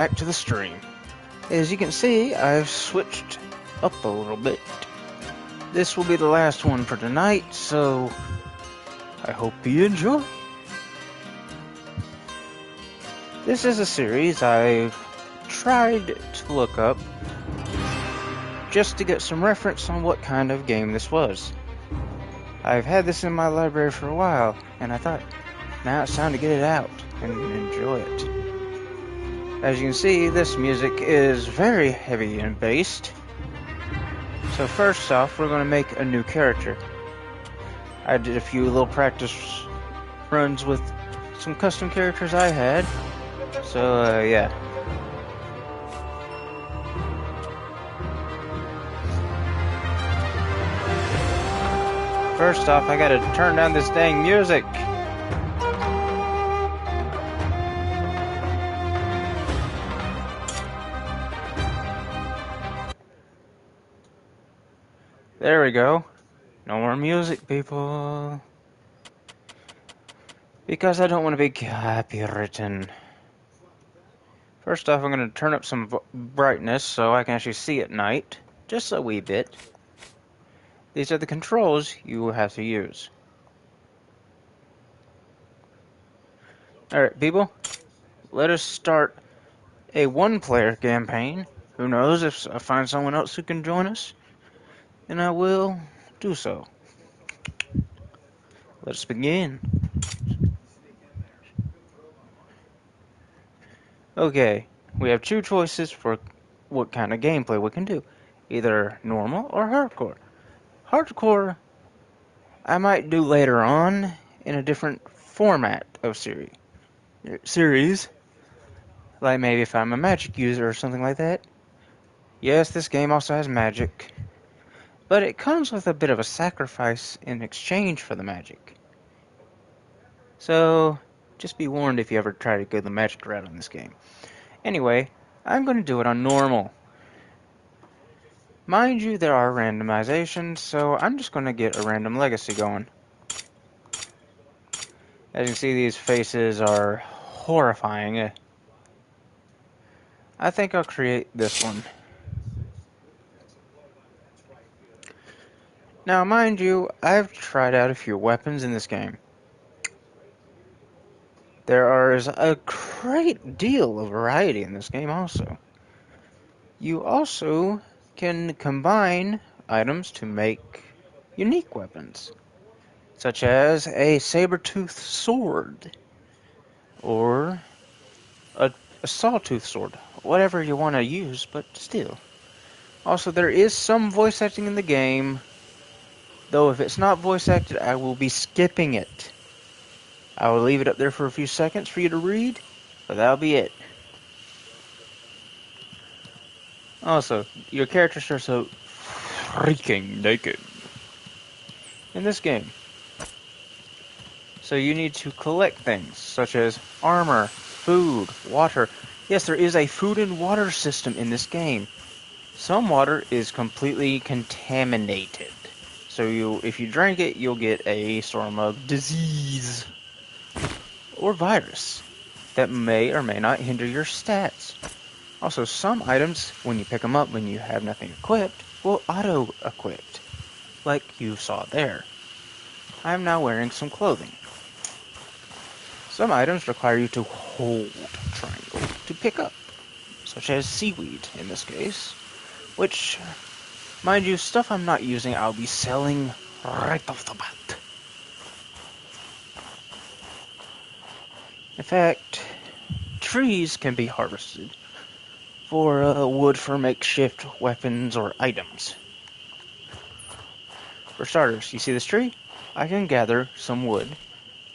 back to the stream. As you can see, I've switched up a little bit. This will be the last one for tonight, so I hope you enjoy. This is a series I've tried to look up just to get some reference on what kind of game this was. I've had this in my library for a while, and I thought, now it's time to get it out and enjoy it. As you can see, this music is very heavy and bassed. So first off, we're going to make a new character. I did a few little practice runs with some custom characters I had. So, yeah. First off, I gotta turn down this dang music. There we go. No more music, people. Because I don't want to be copywritten. First off, I'm going to turn up some brightness so I can actually see at night. Just a wee bit. These are the controls you will have to use. Alright, people. Let us start a one-player campaign. Who knows if I find someone else who can join us? And I will do so. Let's begin. Okay, we have two choices for what kind of gameplay we can do. Either normal or hardcore. Hardcore, I might do later on in a different format of series. Like maybe if I'm a magic user or something like that. Yes, this game also has magic. But it comes with a bit of a sacrifice in exchange for the magic. So, just be warned if you ever try to go the magic route on this game. Anyway, I'm going to do it on normal. Mind you, there are randomizations, so I'm just going to get a random legacy going. As you can see, these faces are horrifying. I think I'll create this one. Now, mind you, I've tried out a few weapons in this game. There is a great deal of variety in this game also. You also can combine items to make unique weapons, such as a saber-toothed sword, or a sawtooth sword, whatever you want to use, but still. Also, there is some voice acting in the game, though if it's not voice acted, I will be skipping it. I will leave it up there for a few seconds for you to read, but that'll be it. Also, your characters are so freaking naked in this game. So you need to collect things, such as armor, food, water. Yes, there is a food and water system in this game. Some water is completely contaminated. So if you drink it, you'll get a sort of disease or virus that may or may not hinder your stats. Also, some items, when you pick them up when you have nothing equipped, will auto-equip, like you saw there. I am now wearing some clothing. Some items require you to hold triangle to pick up, such as seaweed in this case, which, mind you, stuff I'm not using I'll be selling right off the bat. In fact, trees can be harvested for wood for makeshift weapons or items. For starters, you see this tree? I can gather some wood.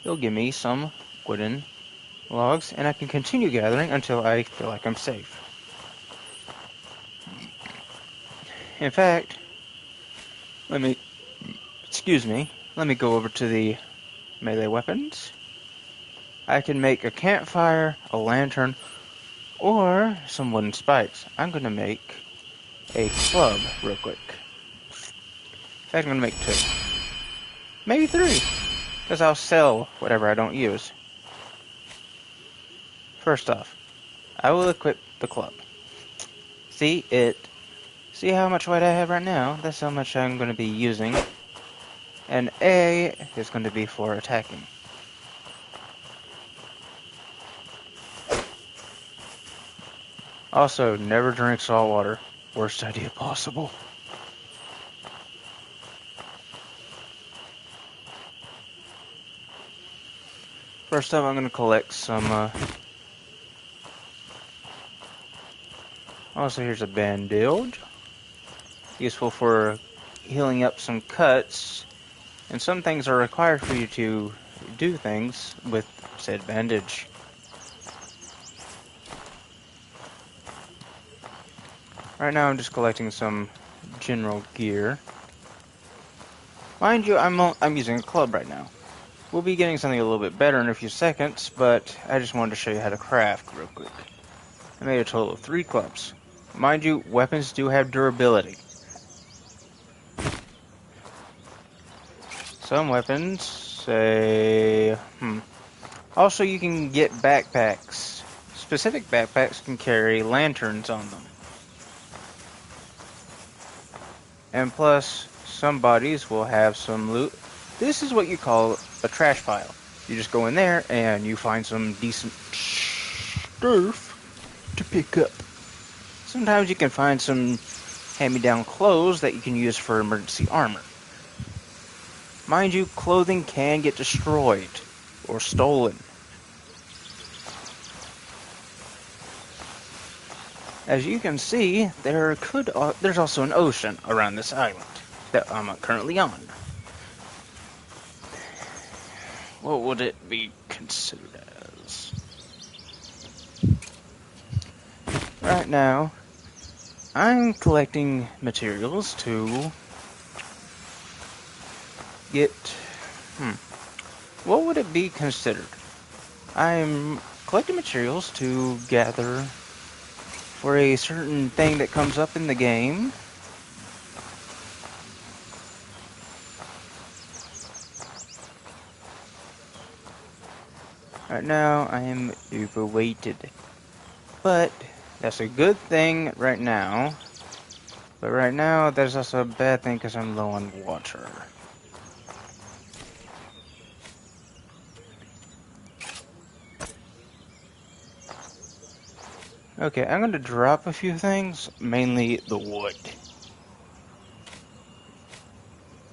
It'll give me some wooden logs, and I can continue gathering until I feel like I'm safe. In fact, let me go over to the melee weapons. I can make a campfire, a lantern, or some wooden spikes. I'm going to make a club real quick. In fact, I'm going to make 2. Maybe 3, because I'll sell whatever I don't use. First off, I will equip the club. See it? See how much white I have right now? That's how much I'm going to be using. And A is going to be for attacking. Also, never drink salt water. Worst idea possible. First up, I'm going to collect some, Also, here's a bandage. Useful for healing up some cuts. And some things are required for you to do things with said bandage. Right now, I'm just collecting some general gear. Mind you, I'm using a club right now. We'll be getting something a little bit better in a few seconds, but I just wanted to show you how to craft real quick. I made a total of 3 clubs. Mind you, weapons do have durability. Some weapons say... Also, you can get backpacks. Specific backpacks can carry lanterns on them. And plus, some bodies will have some loot. This is what you call a trash pile. You just go in there and you find some decent stuff to pick up. Sometimes you can find some hand-me-down clothes that you can use for emergency armor. Mind you, clothing can get destroyed or stolen. As you can see, there's also an ocean around this island that I'm currently on. What would it be considered as? Right now, I'm collecting materials to get... What would it be considered? I'm collecting materials to gather for a certain thing that comes up in the game. Right now, I am overweighted. But that's a good thing right now. But right now, there's also a bad thing because I'm low on water. Okay, I'm going to drop a few things, mainly the wood.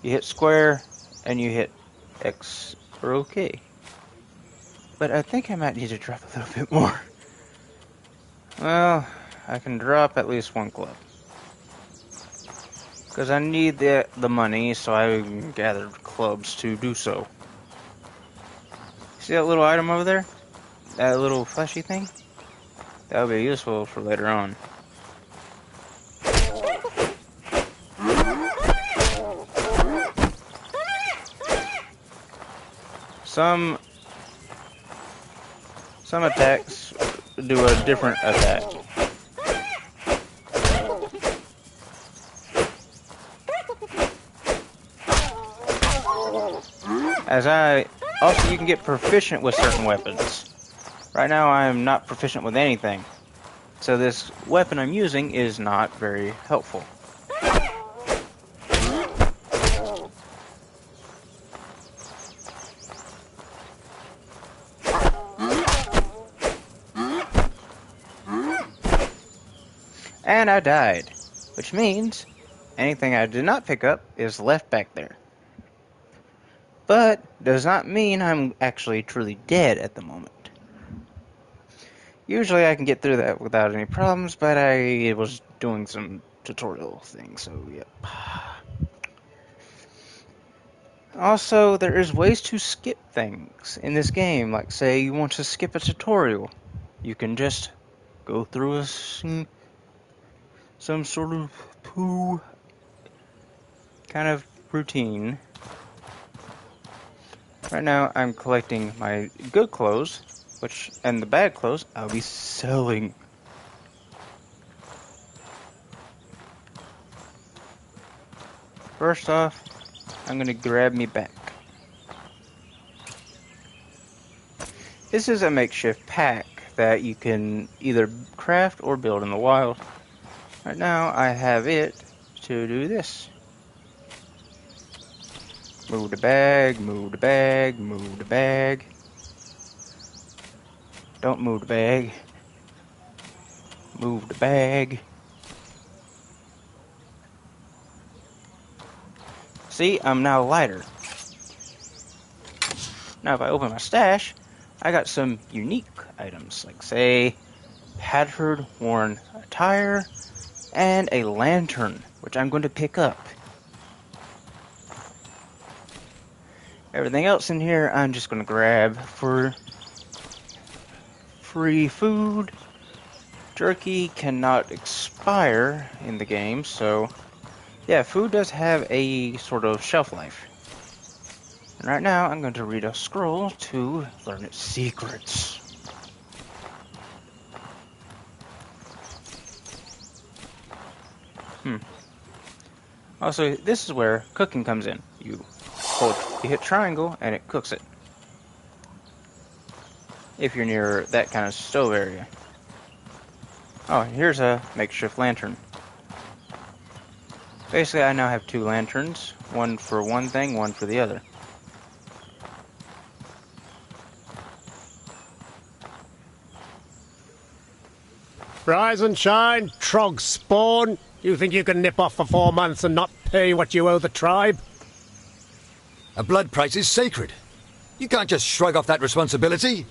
You hit square, and you hit X or OK. But I think I might need to drop a little bit more. Well, I can drop at least 1 club. Because I need the money, so I gathered clubs to do so. See that little item over there? That little fleshy thing? That'll be useful for later on. Some attacks do a different attack. Also, you can get proficient with certain weapons. Right now, I am not proficient with anything. So this weapon I'm using is not very helpful. And I died, which means anything I did not pick up is left back there. But does not mean I'm actually truly dead at the moment. Usually I can get through that without any problems, but I was doing some tutorial things, so yep. Also, there is ways to skip things in this game. Like, say you want to skip a tutorial. You can just go through some sort of poo kind of routine. Right now, I'm collecting my good clothes, and the bad clothes I'll be selling. First off, I'm gonna grab me back. This is a makeshift pack that you can either craft or build in the wild. Right now, I have it to do this. Move the bag, move the bag, move the bag. Don't move the bag. Move the bag. See, I'm now lighter. Now if I open my stash, I got some unique items, like say, tattered worn attire, and a lantern, which I'm going to pick up. Everything else in here, I'm just going to grab for free food. Jerky cannot expire in the game, so yeah, food does have a sort of shelf life. And right now, I'm going to read a scroll to learn its secrets. Also, this is where cooking comes in. You hit triangle, and it cooks it. If you're near that kind of stove area. Oh, here's a makeshift lantern. Basically, I now have 2 lanterns. One for one thing, one for the other. Rise and shine, trog spawn. You think you can nip off for 4 months and not pay what you owe the tribe? A blood price is sacred. You can't just shrug off that responsibility.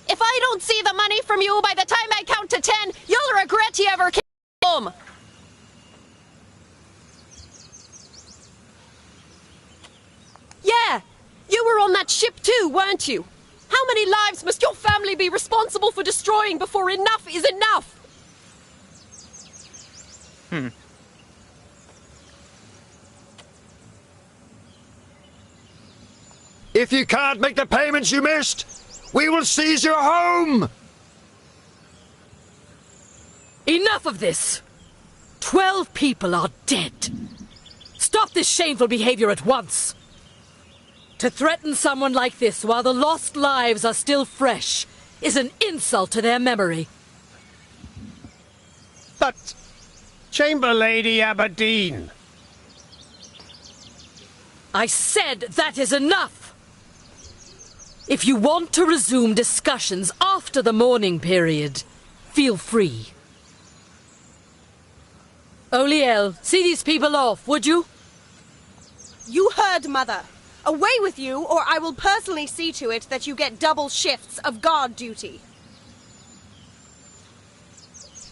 If I don't see the money from you by the time I count to 10, you'll regret you ever came home. Yeah, you were on that ship too, weren't you? How many lives must your family be responsible for destroying before enough is enough? If you can't make the payments you missed, we will seize your home! Enough of this! 12 people are dead. Stop this shameful behavior at once. To threaten someone like this while the lost lives are still fresh is an insult to their memory. But, Chamber Lady Aberdeen. I said that is enough! If you want to resume discussions after the mourning period, feel free. Oliel, see these people off, would you? You heard, Mother. Away with you, or I will personally see to it that you get double shifts of guard duty.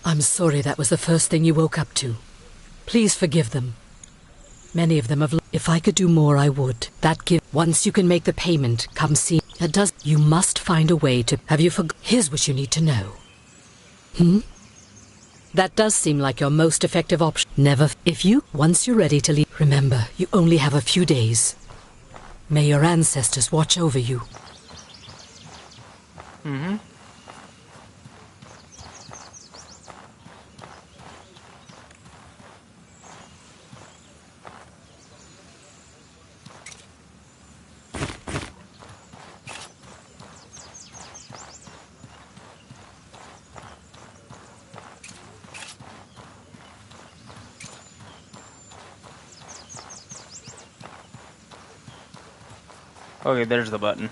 I'm sorry that was the first thing you woke up to. Please forgive them. Many of them have... If I could do more, I would. Once you can make the payment, come see. You must find a way to... Have you forgot? Here's what you need to know. That does seem like your most effective option. Once you're ready to leave... Remember, you only have a few days. May your ancestors watch over you. Okay, there's the button.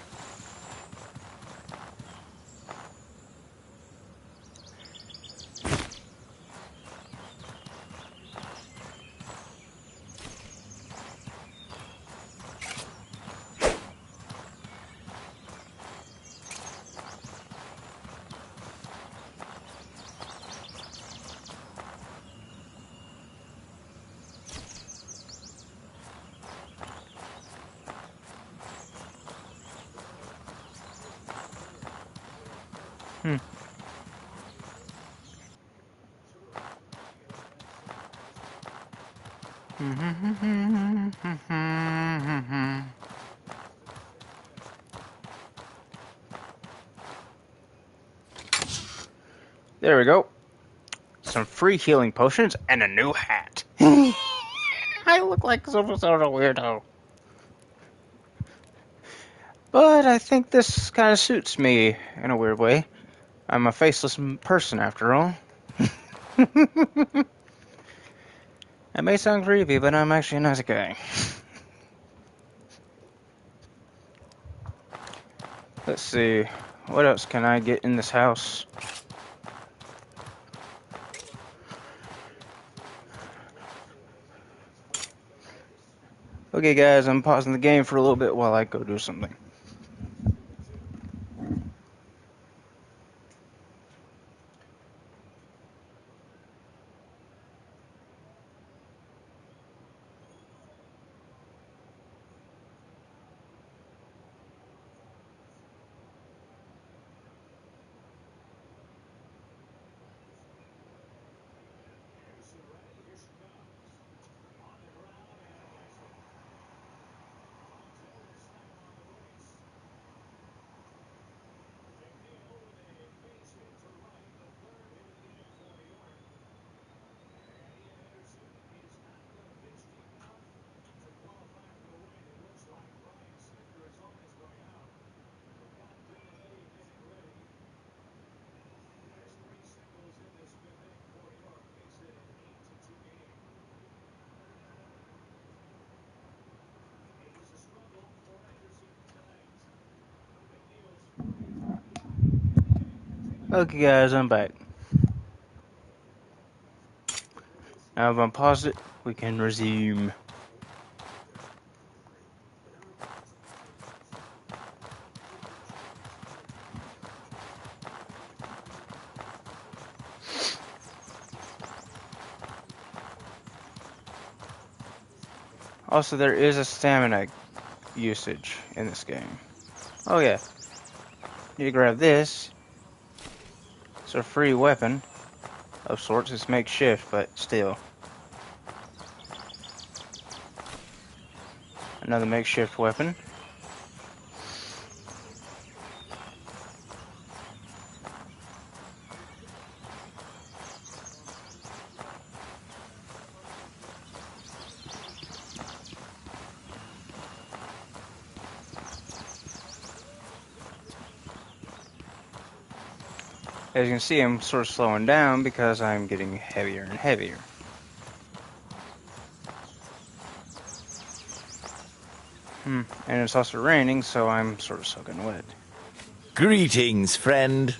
There we go. Some free healing potions and a new hat. I look like some sort of weirdo. But I think this kind of suits me in a weird way. I'm a faceless person after all. It may sound creepy, but I'm actually a nice guy. Let's see. What else can I get in this house? Okay, guys, I'm pausing the game for a little bit while I go do something. Okay, guys, I'm back. Now, if I pause it, we can resume. Also, there is a stamina usage in this game. Oh, yeah. You need to grab this. It's a free weapon of sorts. It's makeshift, but still. Another makeshift weapon. As you can see, I'm sort of slowing down because I'm getting heavier and heavier. And it's also raining, so I'm sort of soaking wet. Greetings, friend.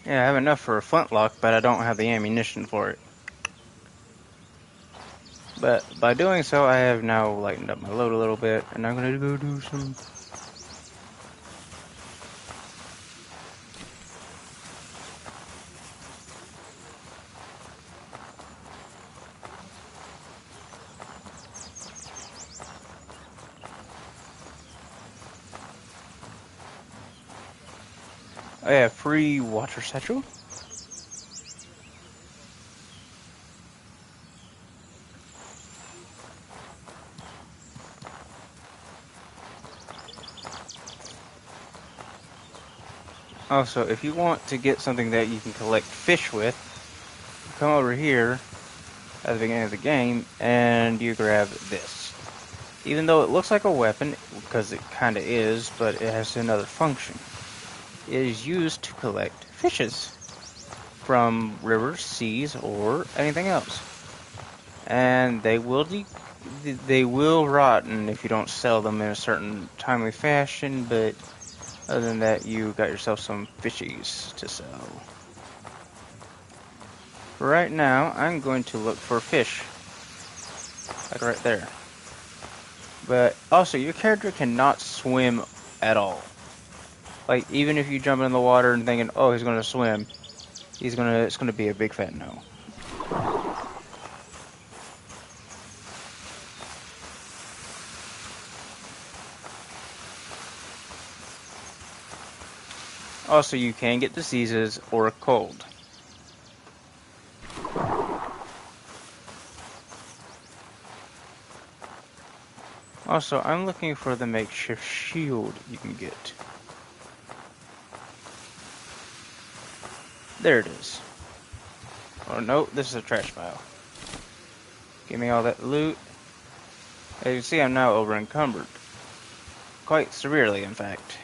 Yeah, I have enough for a flintlock, but I don't have the ammunition for it. But by doing so, I have now lightened up my load a little bit, and I'm gonna go do some... Oh yeah, free water satchel. Also, if you want to get something that you can collect fish with, come over here at the beginning of the game and you grab this. Even though it looks like a weapon, because it kind of is, but it has another function. It is used to collect fishes from rivers, seas, or anything else. And they will rotten if you don't sell them in a certain timely fashion, but other than that, you got yourself some fishies to sell. For right now, I'm going to look for fish. Like right there. But also, your character cannot swim at all. Like, even if you jump in the water and thinking, oh, he's gonna swim, it's gonna be a big fat no. Also, you can get diseases or a cold. Also, I'm looking for the makeshift shield you can get. There it is. Oh no, this is a trash pile. Give me all that loot. As you can see, I'm now over encumbered. Quite severely, in fact.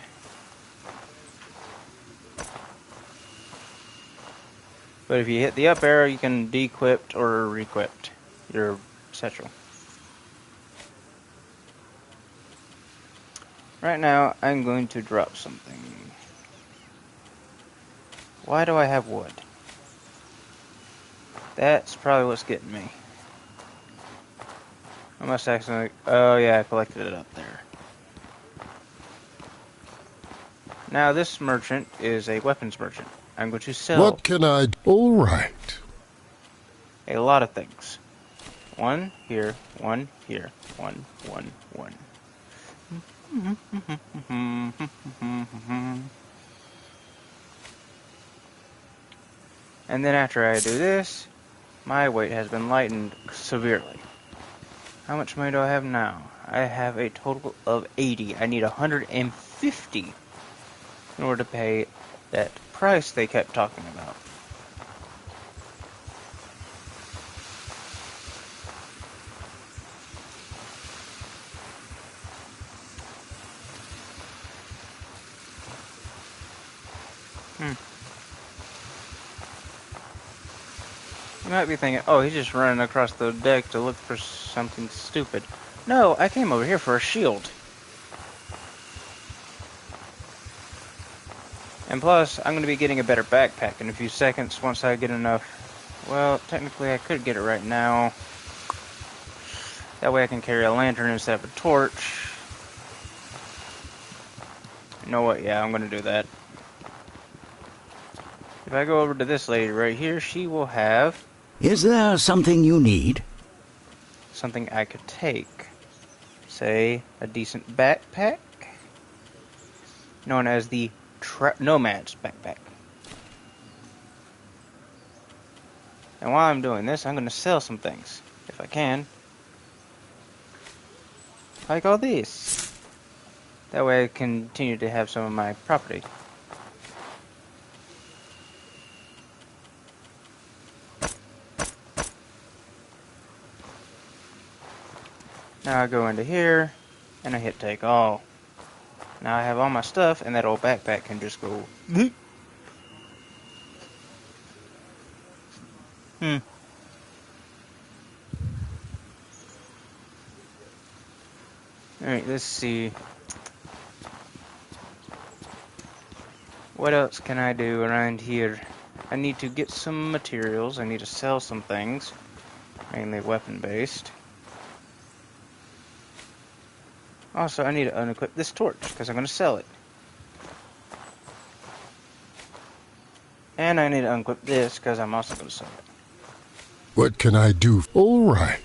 But if you hit the up arrow, you can de-equip or re-equip your satchel. Right now, I'm going to drop something. Why do I have wood? That's probably what's getting me. I must accidentally... Oh yeah, I collected it up there. Now this merchant is a weapons merchant. I'm going to sell What can I... All right. a lot of things. One here, one here, one. And then after I do this, my weight has been lightened severely. How much money do I have now? I have a total of 80. I need 150 in order to pay that price they kept talking about. You might be thinking, oh, he's just running across the deck to look for something stupid. No, I came over here for a shield. And plus, I'm going to be getting a better backpack in a few seconds once I get enough. Well, technically I could get it right now. That way I can carry a lantern instead of a torch. You know what? Yeah, I'm going to do that. If I go over to this lady right here, she will have... Is there something you need? something I could take. Say, a decent backpack, known as the Nomad's backpack. And while I'm doing this, I'm going to sell some things, if I can. Like all these. That way I continue to have some of my property. Now I go into here, and I hit take all. Now I have all my stuff, and that old backpack can just go... Alright, let's see. What else can I do around here? I need to get some materials. I need to sell some things. Mainly weapon-based. Also, I need to unequip this torch, because I'm going to sell it. And I need to unequip this, because I'm also going to sell it. What can I do? All right.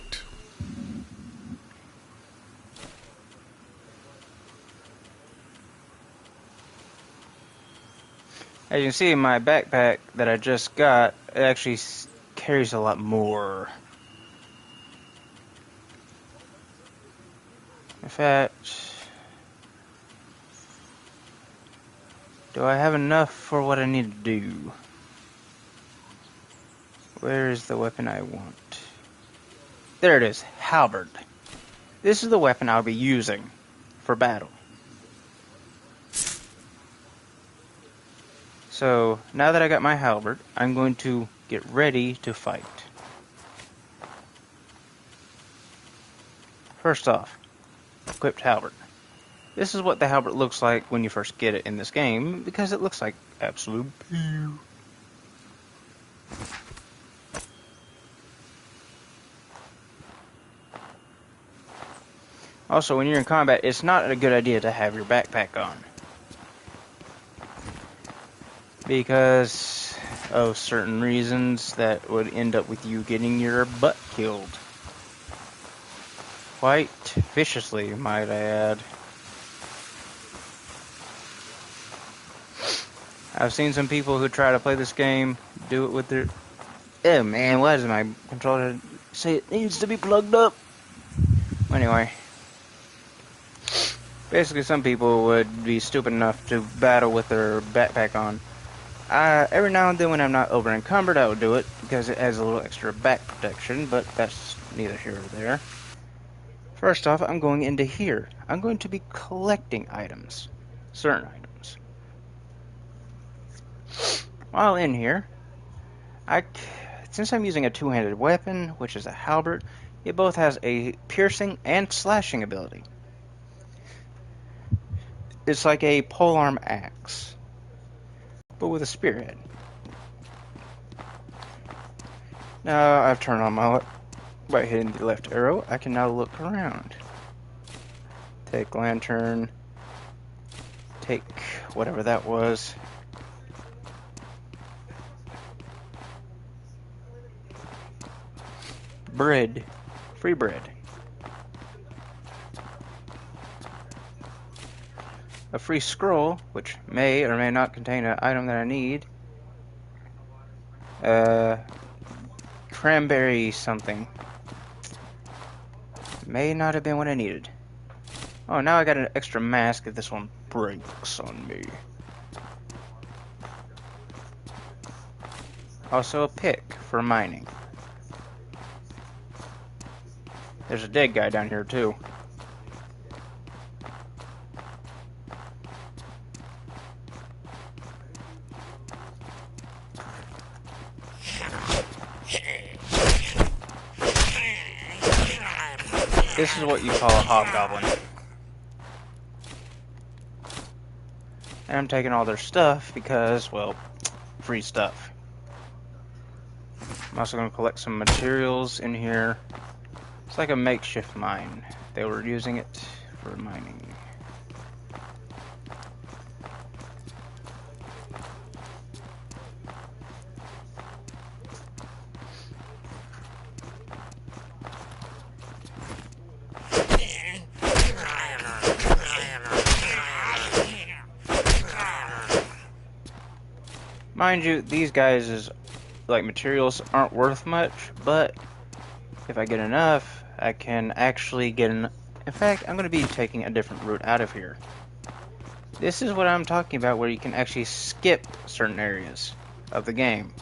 As you can see, my backpack that I just got, it actually carries a lot more. In fact, do I have enough for what I need to do? Where is the weapon I want? There it is, halberd. This is the weapon I'll be using for battle. So, now that I got my halberd, I'm going to get ready to fight. First off, equipped halberd. This is what the halberd looks like when you first get it in this game, because it looks like absolute poo. Also, when you're in combat, it's not a good idea to have your backpack on. Because of certain reasons that would end up with you getting your butt killed. Quite viciously, might I add. I've seen some people who try to play this game do it with their... Oh man, why does my controller say it needs to be plugged up? Anyway. Basically, some people would be stupid enough to battle with their backpack on. Every now and then when I'm not over encumbered, I would do it because it has a little extra back protection, but that's neither here nor there. First off, I'm going into here. I'm going to be collecting items. Certain items. While in here, since I'm using a two-handed weapon, which is a halberd, it both has a piercing and slashing ability. It's like a polearm axe, but with a spearhead. Now I've turned on my by hitting the left arrow. I can now look around. Take lantern. Take whatever that was. Bread. Free bread. A free scroll, which may or may not contain an item that I need. Cranberry something. May not have been what I needed. Oh, now I got an extra mask if this one breaks on me. Also a pick for mining. There's a dead guy down here too. This is what you call a hobgoblin. And I'm taking all their stuff because, well, free stuff. I'm also going to collect some materials in here. It's like a makeshift mine. They were using it for mining. Mind you, these guys' like materials aren't worth much, but if I get enough, I can actually get in fact, I'm going to be taking a different route out of here. This is what I'm talking about, where you can actually skip certain areas of the game.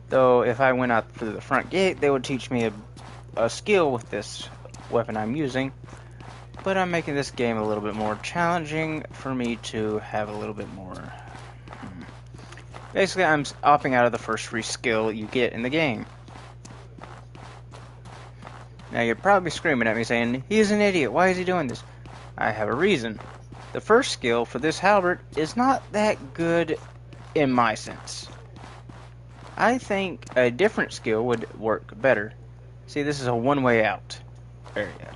Though, if I went out through the front gate, they would teach me a skill with this weapon I'm using. But I'm making this game a little bit more challenging for me to have a little bit more. Basically, I'm opting out of the first free skill you get in the game. Now, you're probably screaming at me saying, he's an idiot, why is he doing this? I have a reason. The first skill for this halberd is not that good in my sense. I think a different skill would work better. See, this is a one-way out area.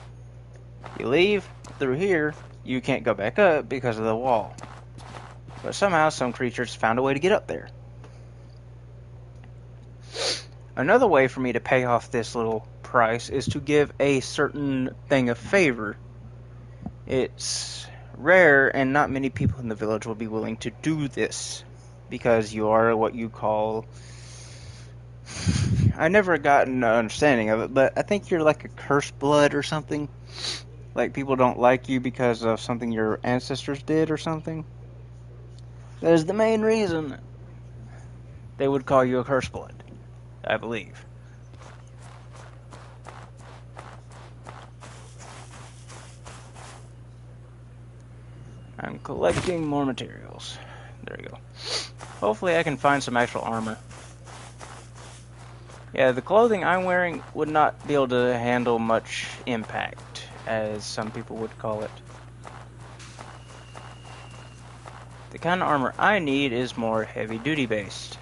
You leave through here, you can't go back up because of the wall. But somehow some creatures found a way to get up there. Another way for me to pay off this little price is to give a certain thing a favor. It's rare and not many people in the village will be willing to do this because you are what you call... I never got an understanding of it, but I think you're like a cursed blood or something. Like people don't like you because of something your ancestors did or something. That is the main reason they would call you a cursed blood, I believe. I'm collecting more materials. There we go. Hopefully I can find some actual armor. Yeah, the clothing I'm wearing would not be able to handle much impact, as some people would call it. The kind of armor I need is more heavy-duty based.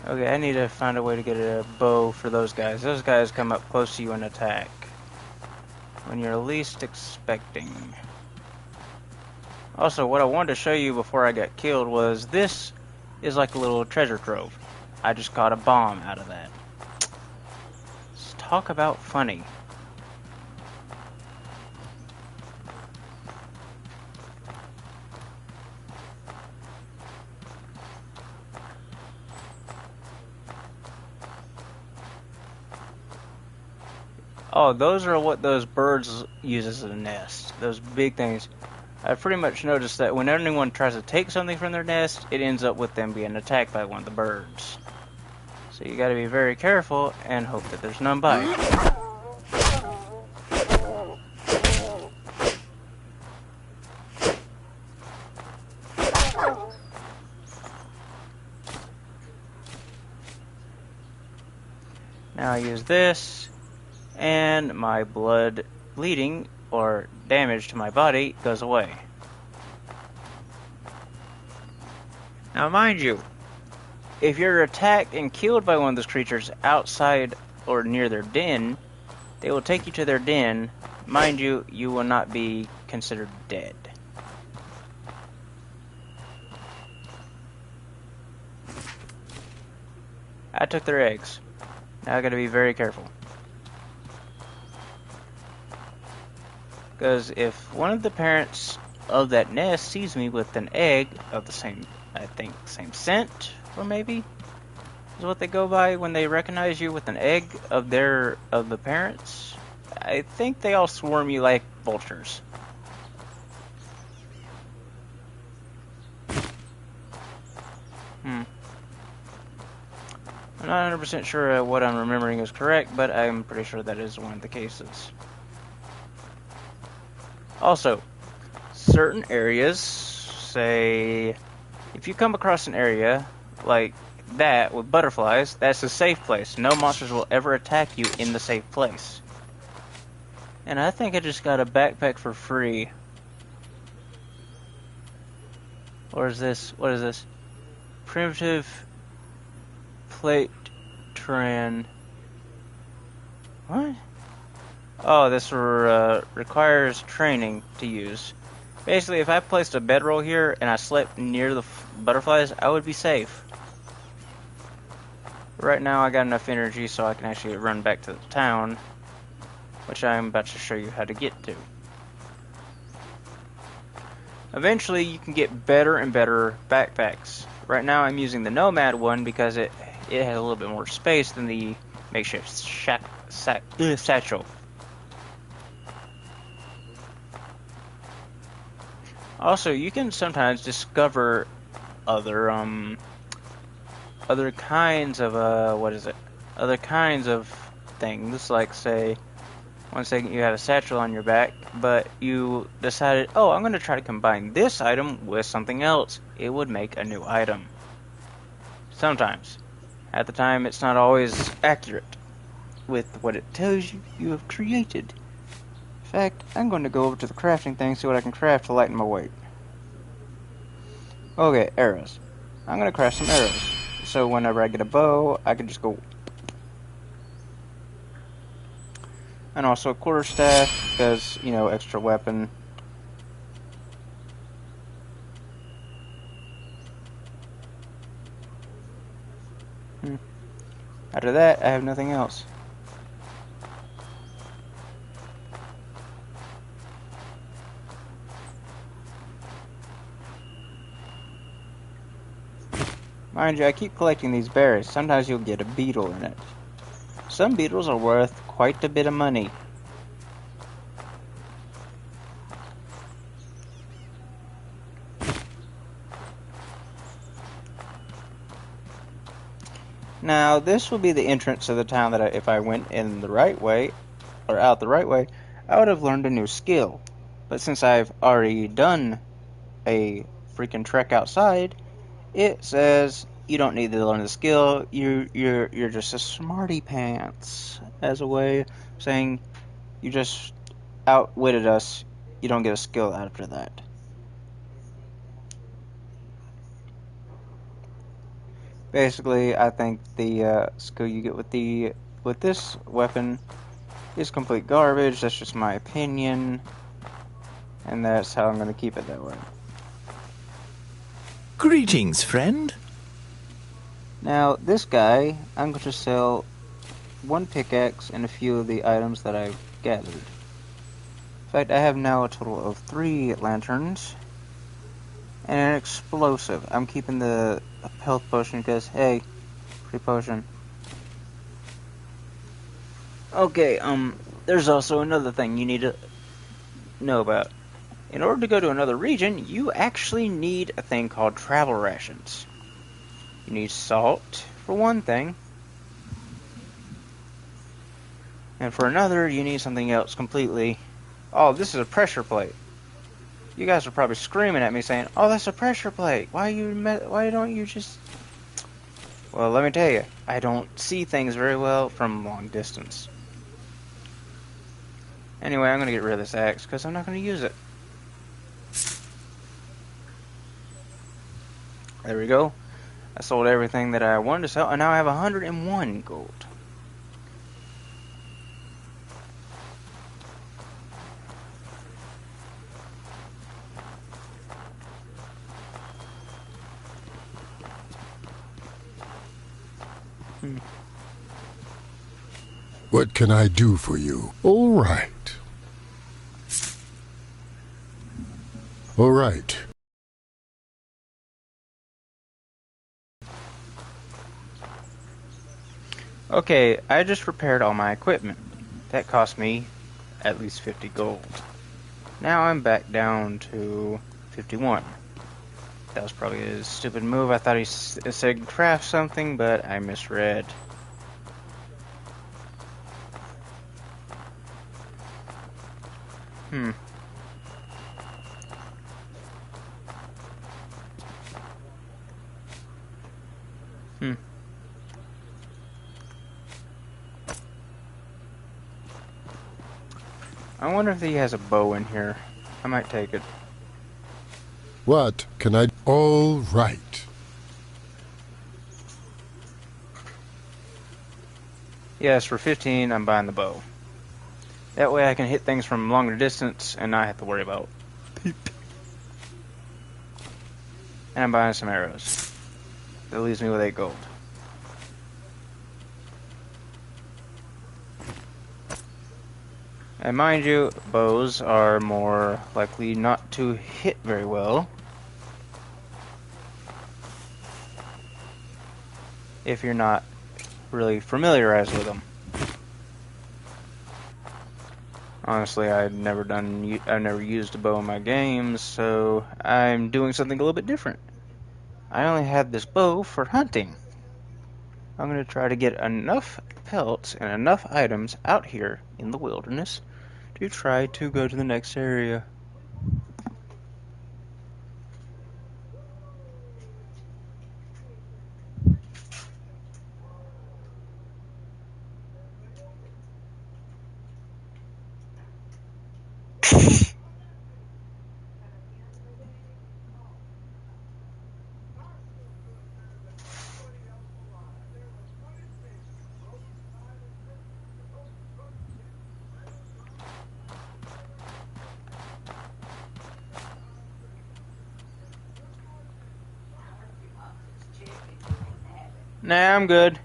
Okay, I need to find a way to get a bow for those guys. Those guys come up close to you and attack when you're least expecting. Also, what I wanted to show you before I got killed was this is like a little treasure trove. I just caught a bomb out of that. Let's talk about funny. Oh, those are what those birds use as a nest. Those big things. I've pretty much noticed that when anyone tries to take something from their nest, it ends up with them being attacked by one of the birds. So you gotta be very careful and hope that there's none by. Now I use this, and my blood bleeding or damage to my body goes away. Now mind you, if you're attacked and killed by one of those creatures outside or near their den, they will take you to their den. Mind you, you will not be considered dead. I took their eggs. Now I gotta be very careful. Because if one of the parents of that nest sees me with an egg of the same, I think, same scent, or maybe, is what they go by when they recognize you with an egg of the parents, I think they all swarm you like vultures. I'm not 100% sure what I'm remembering is correct, but I'm pretty sure that is one of the cases. Also, certain areas, say, if you come across an area like that with butterflies, that's a safe place. No monsters will ever attack you in the safe place. And I think I just got a backpack for free. Or is this, what is this? Primitive plate tran. What? Oh, this requires training to use. Basically, if I placed a bedroll here and I slept near the butterflies, I would be safe. Right now, I got enough energy so I can actually run back to the town, which I'm about to show you how to get to. Eventually, you can get better and better backpacks. Right now, I'm using the Nomad one because it has a little bit more space than the makeshift satchel. Also, you can sometimes discover other kinds of other kinds of things, like say, one second you have a satchel on your back, but you decided, oh, I'm going to try to combine this item with something else. It would make a new item. Sometimes. At the time, it's not always accurate with what it tells you have created. In fact, I'm going to go over to the crafting thing, see what I can craft to lighten my weight. Okay, arrows. I'm going to craft some arrows. So whenever I get a bow, I can just go. And also a quarterstaff, because, you know, extra weapon. After that, I have nothing else. Mind you, I keep collecting these berries. Sometimes you'll get a beetle in it. Some beetles are worth quite a bit of money. Now, this will be the entrance to the town that if I went in the right way, or out the right way, I would have learned a new skill. But since I've already done a freaking trek outside, it says you don't need to learn the skill. You're just a smarty pants, as a way of saying you just outwitted us. You don't get a skill after that. Basically, I think the skill you get with this weapon is complete garbage. That's just my opinion, and that's how I'm going to keep it that way. Greetings, friend. Now, this guy, I'm going to sell one pickaxe and a few of the items that I've gathered. In fact, I have now a total of 3 lanterns and an explosive. I'm keeping the health potion because, hey, free potion. Okay, There's also another thing you need to know about. In order to go to another region, you actually need a thing called travel rations. You need salt, for one thing. And for another, you need something else completely. Oh, this is a pressure plate. You guys are probably screaming at me saying, "Oh, that's a pressure plate. Why don't you just..." Well, let me tell you, I don't see things very well from long distance. Anyway, I'm going to get rid of this axe because I'm not going to use it. There we go. I sold everything that I wanted to sell, and now I have 101 gold. What can I do for you? All right. All right. Okay, I just repaired all my equipment. That cost me at least 50 gold. Now I'm back down to 51. That was probably a stupid move. I thought he said craft something, but I misread. Hmm. I wonder if he has a bow in here. I might take it. What can I... All right. Yes, for 15, I'm buying the bow. That way I can hit things from longer distance and not have to worry about peep. And I'm buying some arrows. That leaves me with 8 gold. And mind you, bows are more likely not to hit very well if you're not really familiarized with them. Honestly, I've never used a bow in my games, so I'm doing something a little bit different. I only had this bow for hunting. I'm going to try to get enough pelts and enough items out here in the wilderness to try to go to the next area. Nah, I'm good.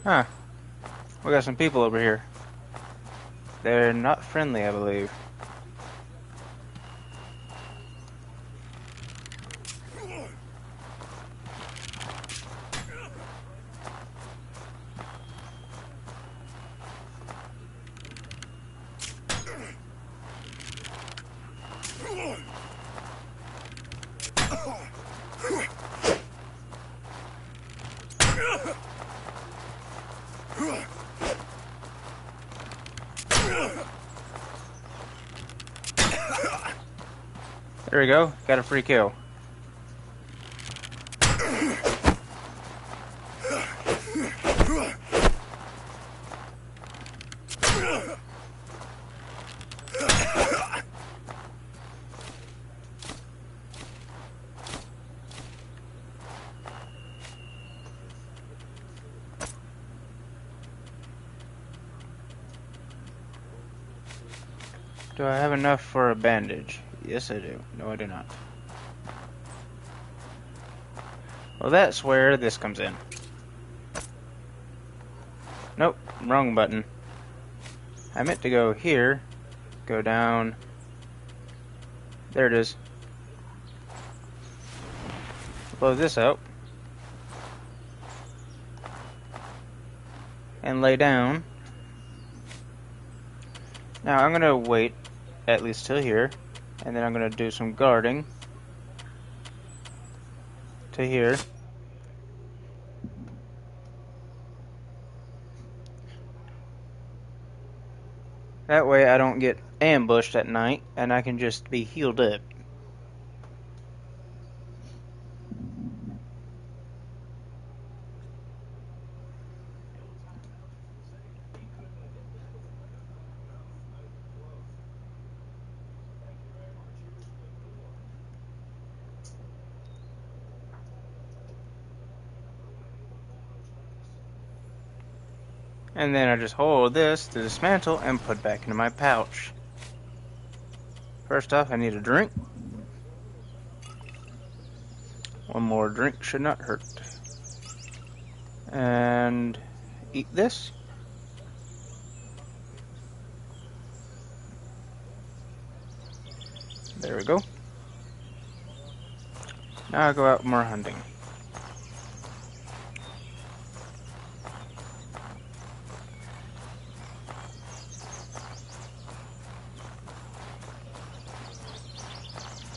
Huh. We got some people over here. They're not friendly, I believe. There we go. Got a free kill. Do I have enough for a bandage? Yes, I do. No, I do not. Well, that's where this comes in. Nope, wrong button. I meant to go here, go down. There it is. Blow this out. And lay down. Now I'm going to wait at least till here, and then I'm going to do some guarding to here. That way I don't get ambushed at night, and I can just be healed up. And then I just hold this to dismantle and put back into my pouch. First off, I need a drink. One more drink should not hurt. And eat this. There we go. Now I go out more hunting.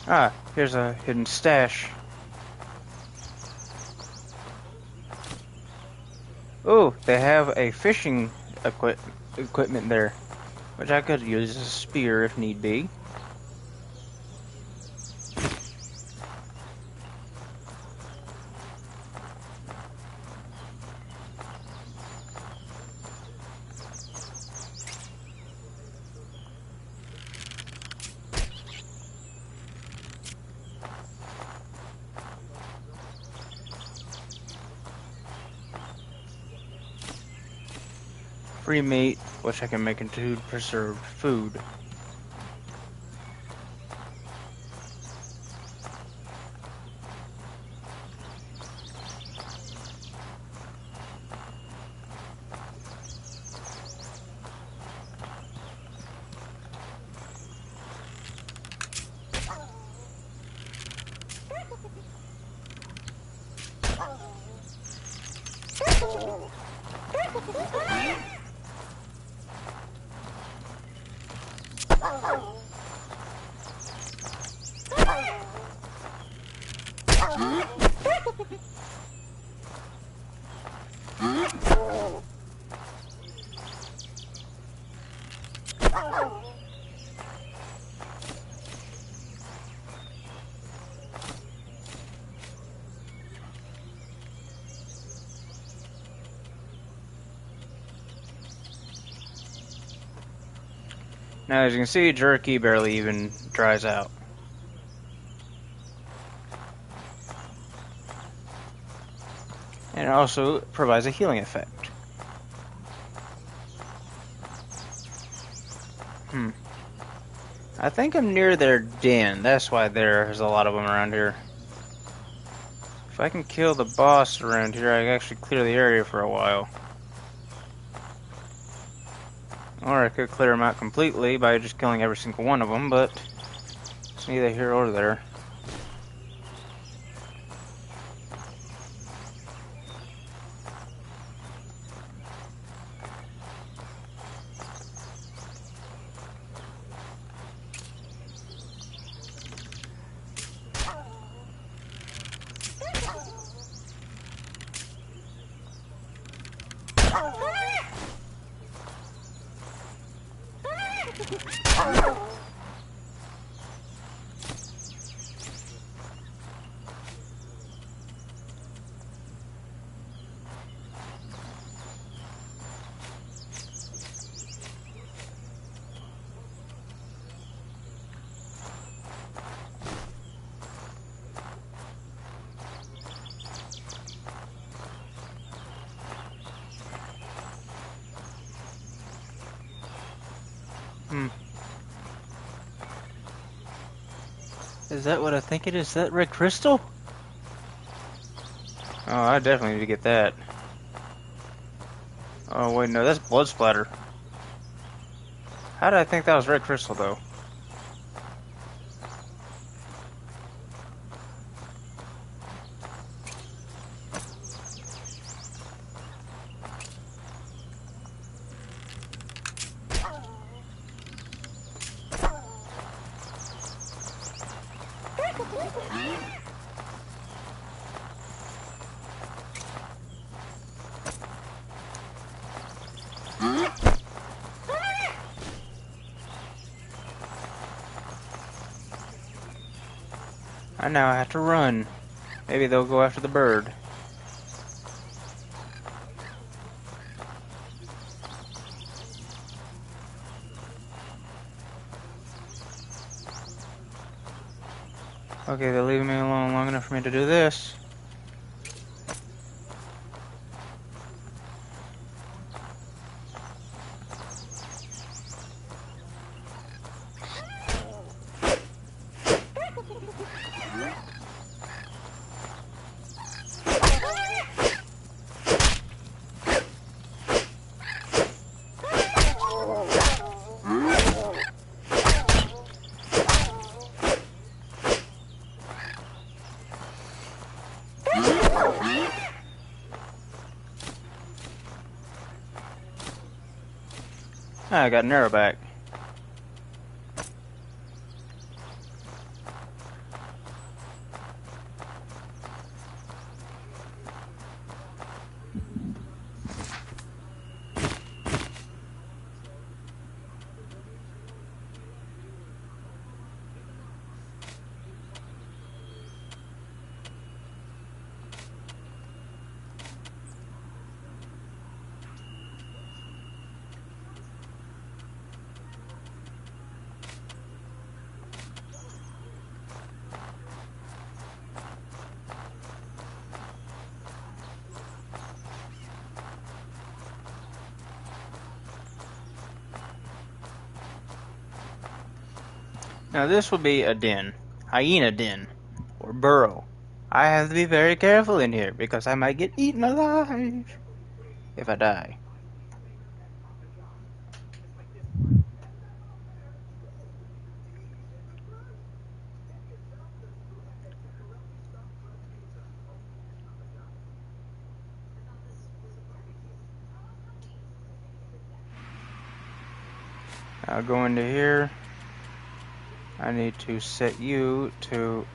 Ah, here's a hidden stash. Oh, they have a fishing equipment there, which I could use as a spear if need be. Free meat, which I can make into preserved food. Now, as you can see, jerky barely even dries out. And it also provides a healing effect. I think I'm near their den. That's why there's a lot of them around here. If I can kill the boss around here, I can actually clear the area for a while. Or I could clear them out completely by just killing every single one of them, but it's neither here or there. Is that what I think it is? Is that red crystal? Oh, I definitely need to get that. Oh, wait, no, that's blood splatter. How did I think that was red crystal, though? I now have to run. Maybe they'll go after the bird. Okay, they're leaving me alone long enough for me to do this. Ah, I got an arrow back. Now this will be a den. Hyena den. Or burrow. I have to be very careful in here because I might get eaten alive if I die. I'll go into here. I need to set you to...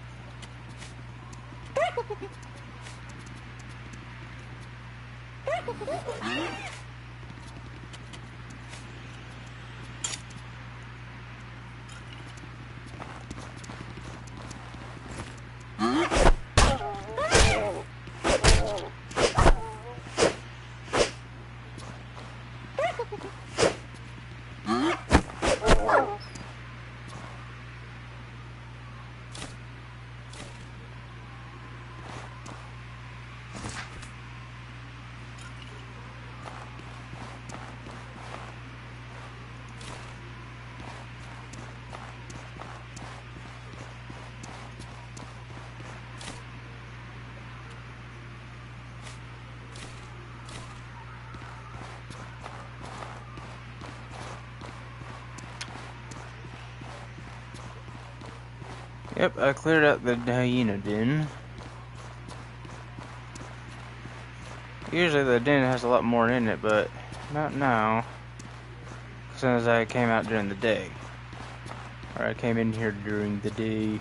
Yep, I cleared out the hyena den. Usually the den has a lot more in it, but not now. As soon as I came out during the day. Or I came in here during the day.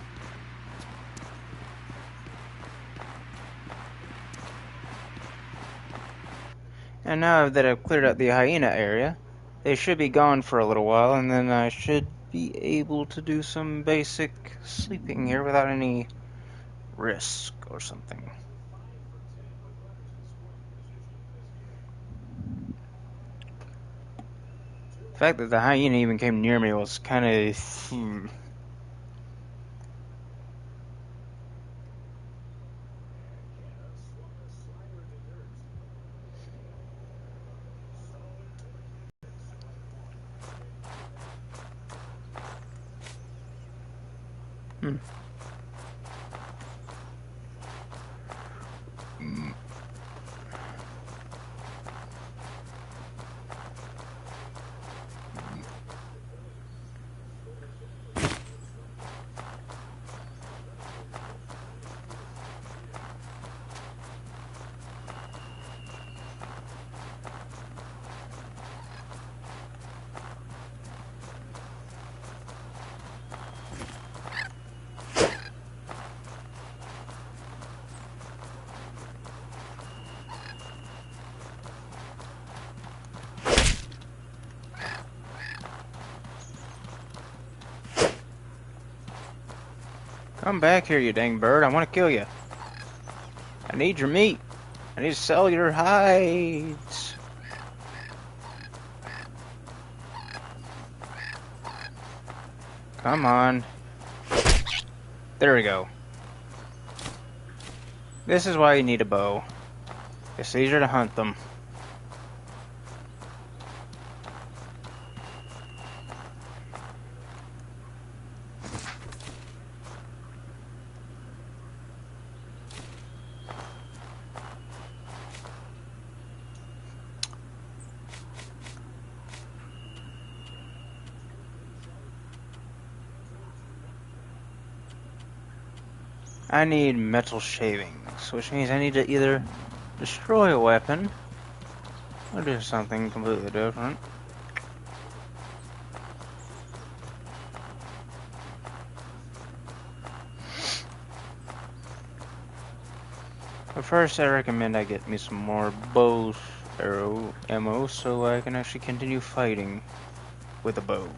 And now that I've cleared out the hyena area, they should be gone for a little while, and then I should be able to do some basic sleeping here without any risk or something. The fact that the hyena even came near me was kind of... Come back here, you dang bird. I want to kill you. I need your meat. I need to sell your hides. Come on. There we go. This is why you need a bow. It's easier to hunt them. I need metal shavings, which means I need to either destroy a weapon or do something completely different. But first, I recommend I get me some more bow arrow ammo so I can actually continue fighting with a bow.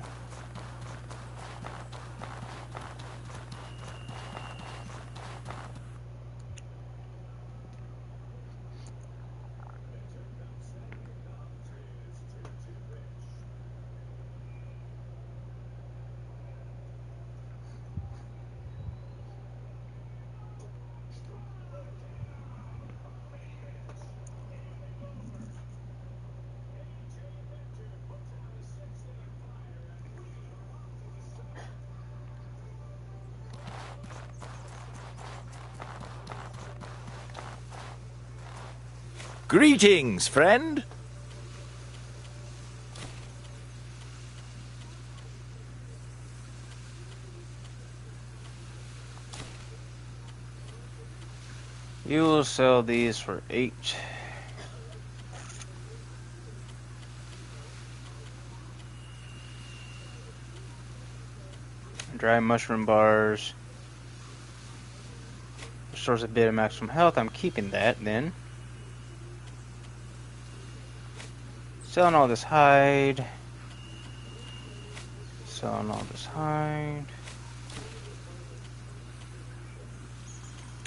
Greetings, friend. You will sell these for 8. Dry mushroom bars. Restores a bit of maximum health. I'm keeping that then. Selling all this hide. Selling all this hide.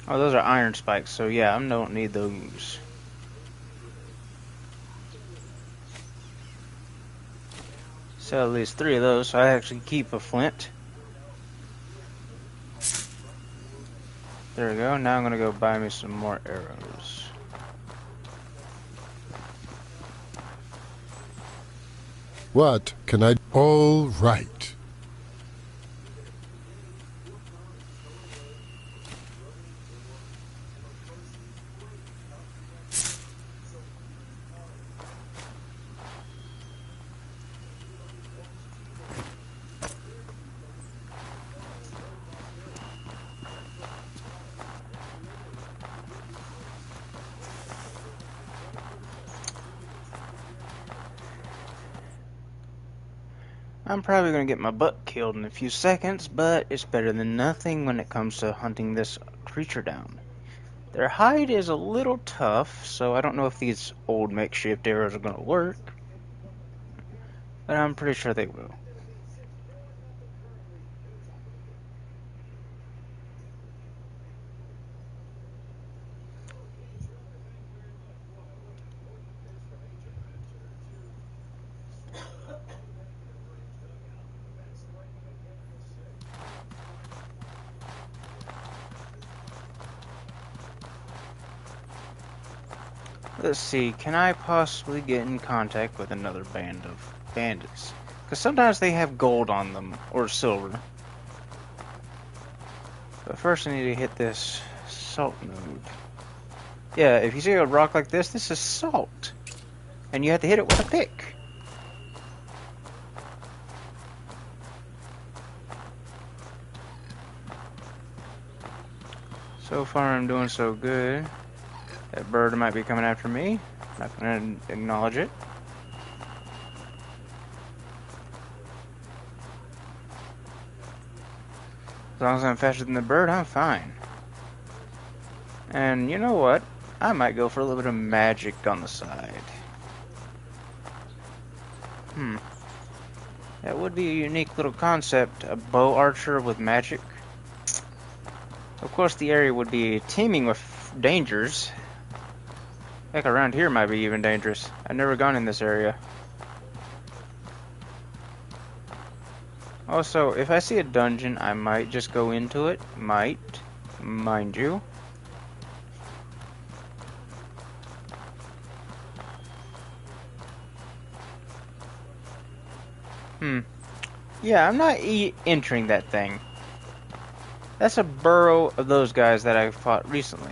Oh, those are iron spikes, so yeah, I don't need those. Sell at least 3 of those, so I actually keep a flint. There we go. Now I'm gonna go buy me some more arrows. What can I... All right. I'm probably going to get my butt killed in a few seconds, but it's better than nothing when it comes to hunting this creature down. Their hide is a little tough, so I don't know if these old makeshift arrows are going to work, but I'm pretty sure they will. Let's see, can I possibly get in contact with another band of bandits? Because sometimes they have gold on them, or silver. But first I need to hit this salt node. Yeah, if you see a rock like this, this is salt. And you have to hit it with a pick. So far I'm doing so good. That bird might be coming after me. Not going to acknowledge it. As long as I'm faster than the bird, I'm fine. And you know what? I might go for a little bit of magic on the side. That would be a unique little concept. A bow archer with magic. Of course, the area would be teeming with dangers. Heck, around here might be even dangerous. I've never gone in this area. Also, if I see a dungeon, I might just go into it. Might. Mind you. Yeah, I'm not entering that thing. That's a burrow of those guys that I fought recently.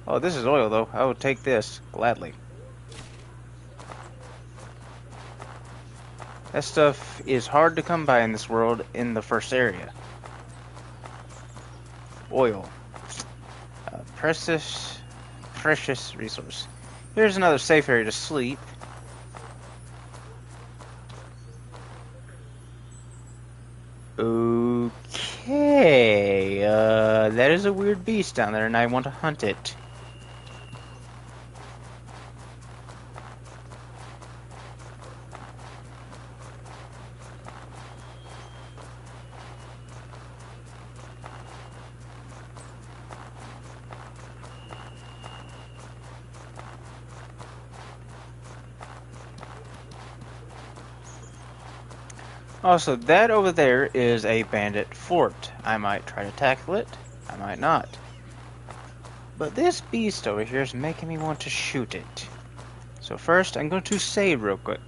Oh, this is oil, though. I will take this, gladly. That stuff is hard to come by in this world in the first area. Oil. Precious resource. Here's another safe area to sleep. Okay, that is a weird beast down there, and I want to hunt it. Also, that over there is a bandit fort. I might try to tackle it. I might not. But this beast over here is making me want to shoot it. So first, I'm going to save real quick.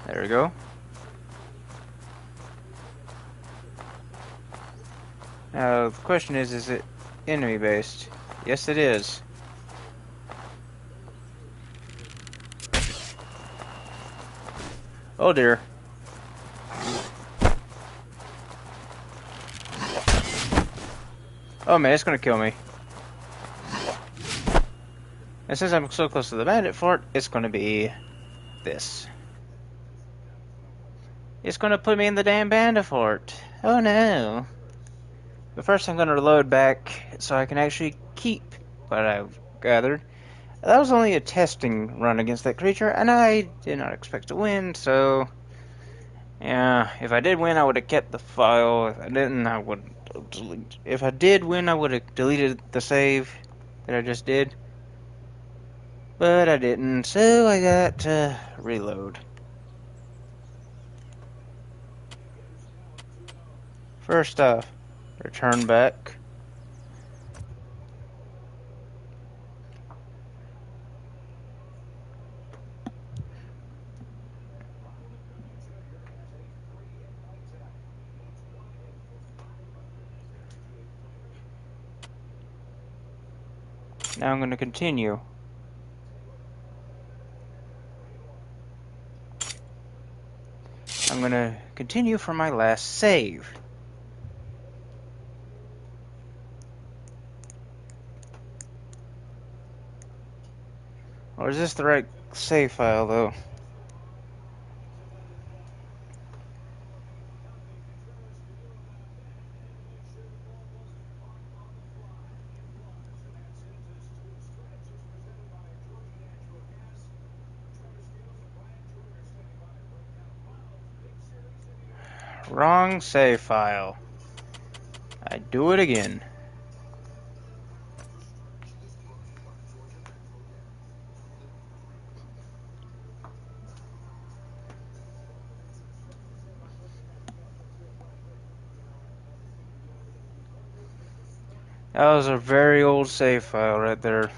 There we go. Now, the question is it enemy-based? Yes, it is. Oh dear. Oh man, it's gonna kill me. And since I'm so close to the bandit fort, it's gonna be this. It's gonna put me in the damn bandit fort. Oh no. But first I'm gonna reload back so I can actually keep what I've gathered. That was only a testing run against that creature, and I did not expect to win, so... Yeah, if I did win, I would have kept the file. If I didn't, I would delete. If I did win, I would have deleted the save that I just did. But I didn't, so I got to reload. First off, return back. Now I'm going to continue. I'm going to continue for my last save. Or is this the right save file, though? Wrong save file. I do it again. That was a very old save file right there.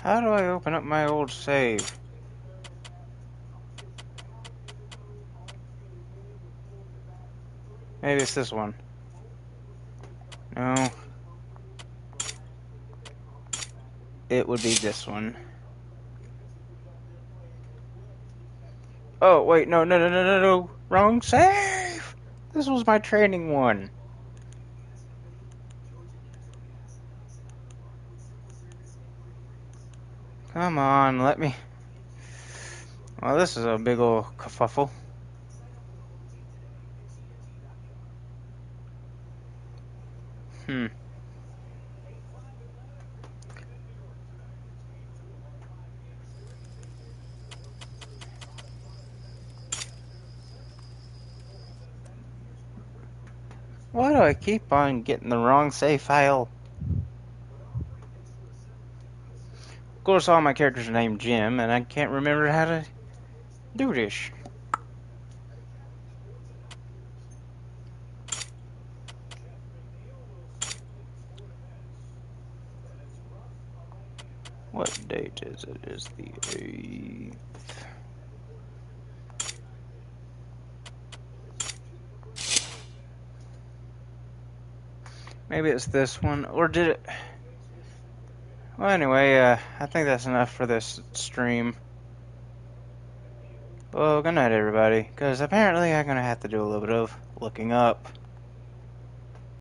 How do I open up my old save? Maybe it's this one. No. It would be this one. Oh, wait, no. Wrong save! This was my training one. Come on, let me Well, this is a big ol' kerfuffle. Hmm. Why do I keep on getting the wrong save file? Of course, all my characters are named Jim, and I can't remember how to do this. What date is it? It's the 8th. Maybe it's this one, or did it? Well, anyway, I think that's enough for this stream. Well, good night, everybody, because apparently I'm going to have to do a little bit of looking up.